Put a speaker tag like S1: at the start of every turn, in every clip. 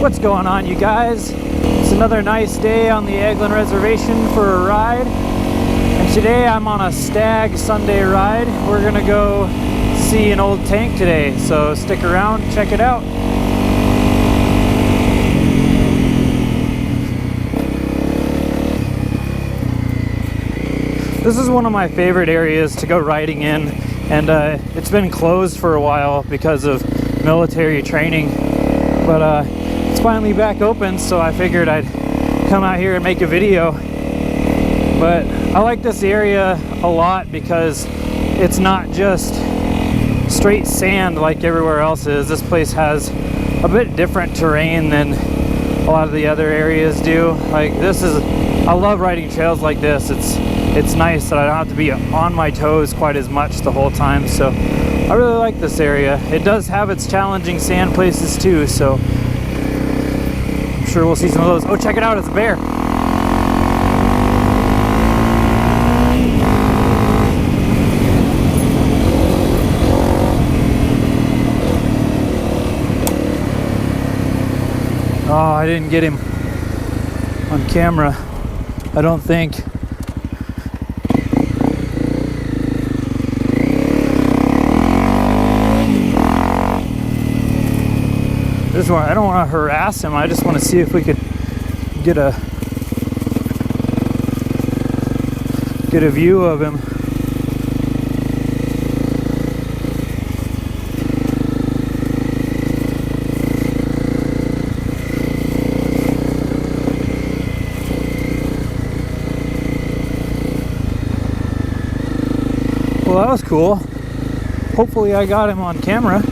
S1: What's going on, you guys? It's another nice day on the Eglin Reservation for a ride. And today I'm on a stag Sunday ride. We're gonna go see an old tank today, so stick around, check it out. This is one of my favorite areas to go riding in, and it's been closed for a while because of military training, but it's finally back open, so I figured I'd come out here and make a video. But I like this area a lot because it's not just straight sand like everywhere else is. This place has a bit different terrain than a lot of the other areas do. Like I love riding trails like this. It's nice that I don't have to be on my toes quite as much the whole time, so I really like this area. It does have its challenging sand places too, so I'm sure we'll see some of those. Oh, check it out, it's a bear. Oh, I didn't get him on camera, I don't think. I don't want to harass him. I just want to see if we could get a view of him. Well, that was cool. Hopefully I got him on camera.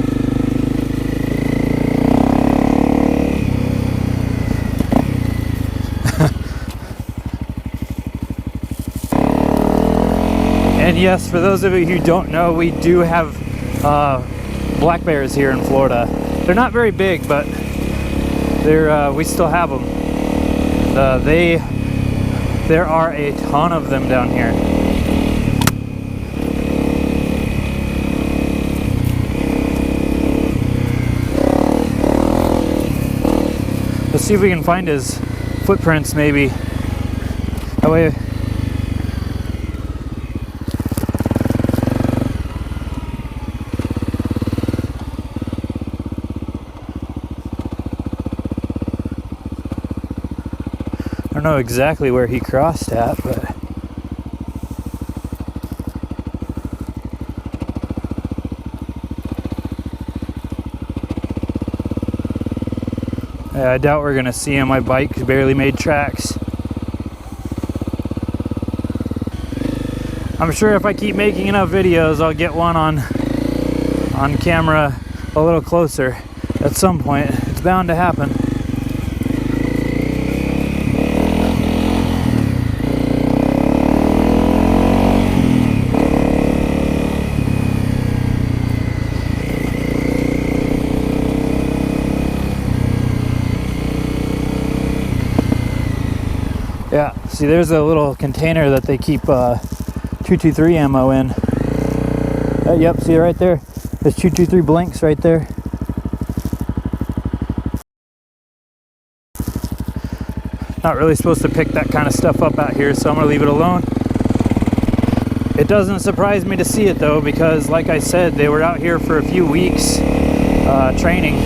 S1: And yes, for those of you who don't know, we do have black bears here in Florida. They're not very big, but we still have them. There are a ton of them down here. Let's see if we can find his footprints, maybe. That way. I don't know exactly where he crossed at, but yeah, I doubt we're gonna see him. My bike barely made tracks. I'm sure if I keep making enough videos, I'll get one on camera a little closer at some point. It's bound to happen. Yeah, see, there's a little container that they keep 223 ammo in. Yep, see right there? There's 223 blanks right there. Not really supposed to pick that kind of stuff up out here, so I'm gonna leave it alone. It doesn't surprise me to see it though, because like I said, they were out here for a few weeks training.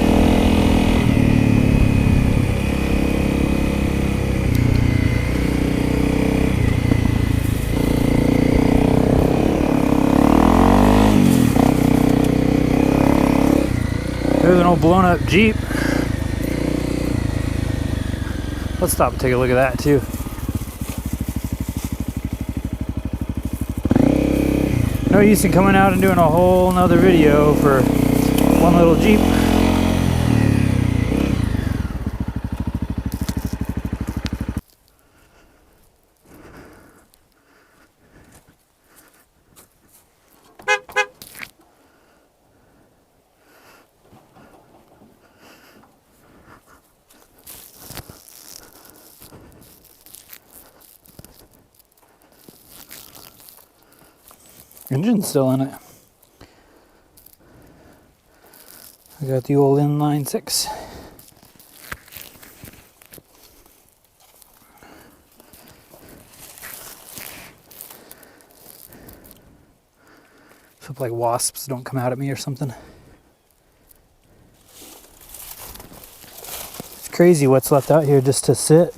S1: There's an old blown up Jeep. Let's stop and take a look at that too. No use in coming out and doing a whole nother video for one little Jeep. Engine's still in it. I got the old inline 6. Hope like wasps don't come out at me or something. It's crazy what's left out here just to sit.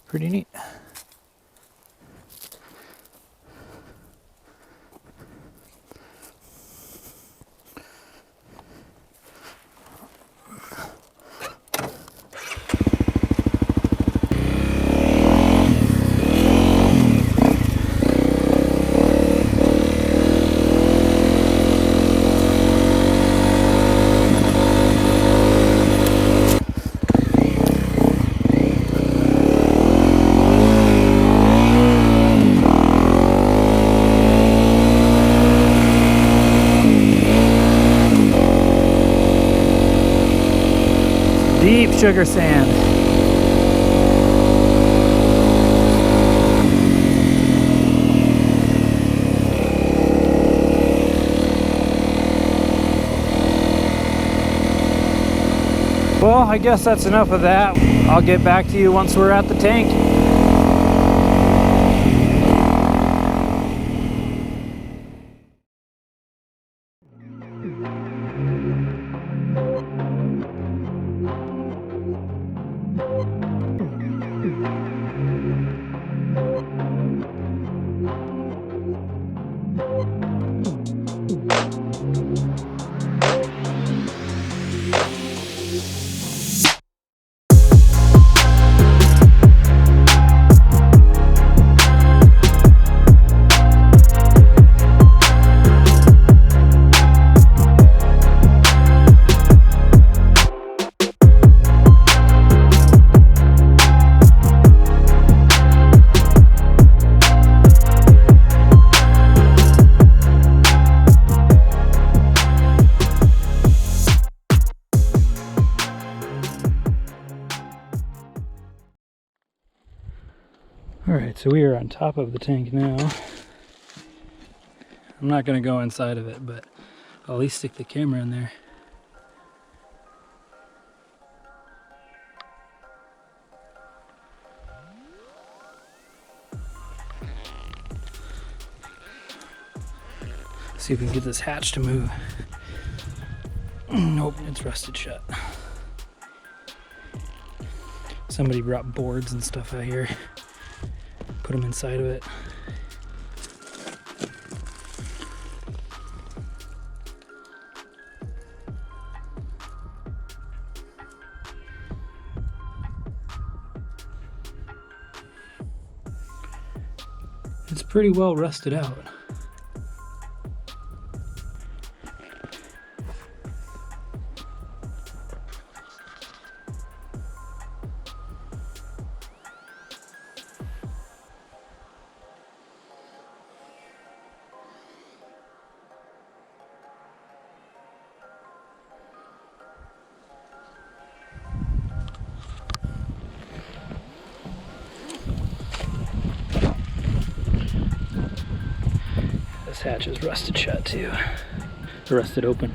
S1: Pretty neat. Deep sugar sand. Well, I guess that's enough of that. I'll get back to you once we're at the tank. Alright, so we are on top of the tank now. I'm not going to go inside of it, but I'll at least stick the camera in there. See if we can get this hatch to move. Nope, it's rusted shut. Somebody brought boards and stuff out here. Put them inside of it. It's pretty well rusted out. This hatch is rusted shut too. Rusted open.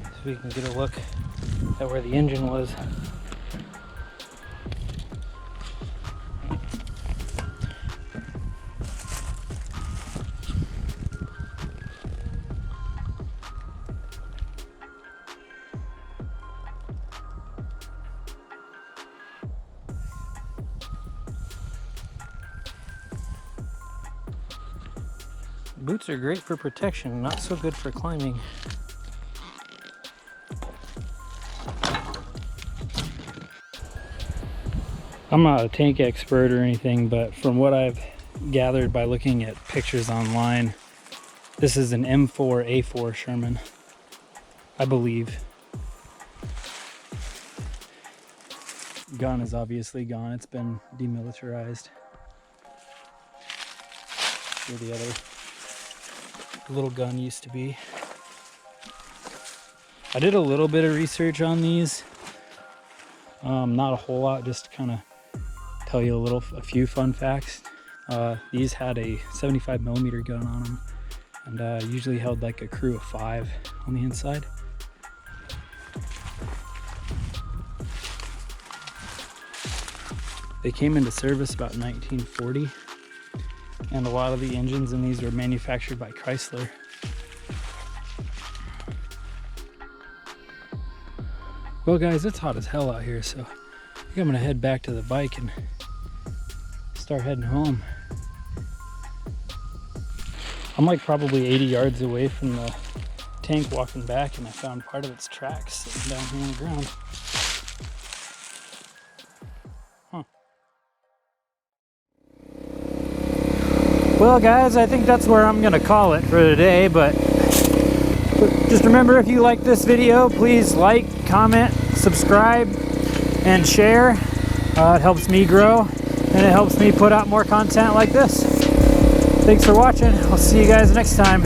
S1: So we can get a look at where the engine was. Boots are great for protection, not so good for climbing. I'm not a tank expert or anything, but from what I've gathered by looking at pictures online, this is an M4A4 Sherman, I believe. Gun is obviously gone, it's been demilitarized. Where the other little gun used to be. I did a little bit of research on these, not a whole lot, just to kind of tell you a few fun facts. These had a 75mm gun on them, and usually held like a crew of 5 on the inside. They came into service about 1940, and a lot of the engines in these were manufactured by Chrysler. Well guys, it's hot as hell out here, so I think I'm gonna head back to the bike and start heading home. I'm like probably 80 yards away from the tank walking back, and I found part of its tracks sitting down here on the ground. Huh. Well guys, I think that's where I'm gonna call it for today, but just remember, if you like this video, please like, comment, subscribe, and share. It helps me grow, and it helps me put out more content like this. Thanks for watching. I'll see you guys next time.